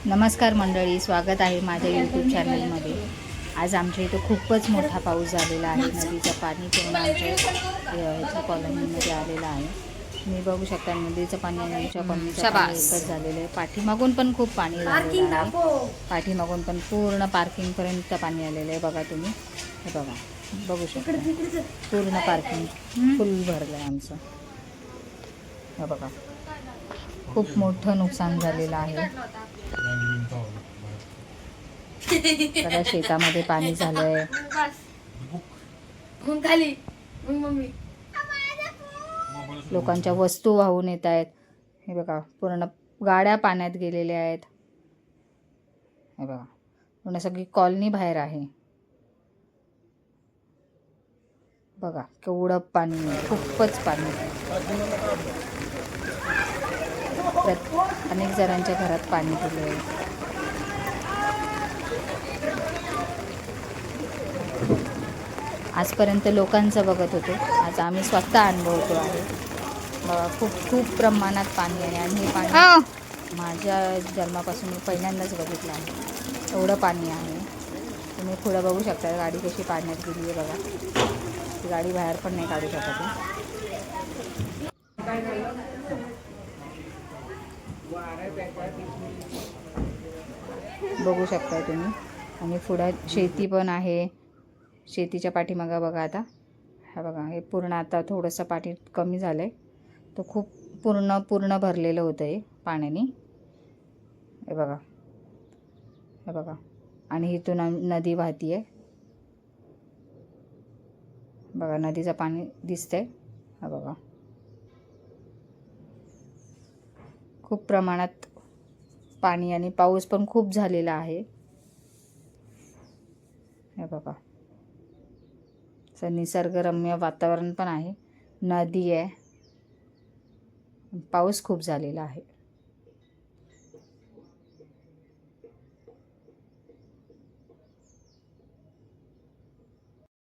नमस्कार मंडळी, स्वागत आहे माझ्या यूट्यूब चॅनलमध्ये। आज आमच्या इथं खूपच मोठा पाऊस झालेला आहे। नदीचं पाणी पूर्ण आमच्या ह्याच्या कॉलनीमध्ये आलेलं आहे। तुम्ही बघू शकता नदीचं पाणी आणि आमच्या कॉलनीचं पाणी एकच झालेलं आहे। पाठीमागून पण खूप पाणी झालेलं आहे। पाठीमागून पण पूर्ण पार्किंगपर्यंत पाणी आलेलं आहे। बघा तुम्ही, हे बघा, बघू शकता पूर्ण पार्किंग फुल भरलं आहे आमचं। हे बघा, खूप मोठं नुकसान झालेलं आहे। सगळ्या शेतामध्ये पाणी झालंय। लोकांच्या वस्तू वाहून येत आहेत। हे बघा, पूर्ण गाड्या पाण्यात गेलेल्या आहेत। हे बघा, पूर्ण सगळी कॉलनी बाहेर आहे। बघा केवढं पाणी आहे, खूपच पाणी आहे। अनेक जणांच्या घरात पाणी गेले आहे। आजपर्यंत लोकांचं बघत होतो, आज आम्ही स्वतः अनुभवतो आहे। बघा, खूप प्रमाणात पाणी आहे आणि हे पाणी माझ्या जन्मापासून मी पहिल्यांदाच बघितलं आहे। एवढं पाणी आहे। तुम्ही पुढं बघू शकता गाडी कशी पाण्यात गेली आहे। बघा, ती गाडी बाहेर पण नाही काढू शकत आहे। बघू शकता तुम्ही, आणि पुढे शेती पण आहे। शेतीच्या पाठीमागं बघा, आता हा बघा, हे पूर्ण आता थोडंसं पाणी कमी झालं आहे। तो खूप पूर्ण भरलेलं होतं हे पाण्याने। हे बघा, हे बघा, आणि इथून नदी वाहती आहे। बघा, नदीचं पाणी दिसतंय। हा बघा, खूप प्रमाणात पाणी आणि पाऊस पण खूप झालेला आहे। हे बघा, असं निसर्गरम्य वातावरण पण आहे। नदी आहे, पाऊस खूप झालेला आहे।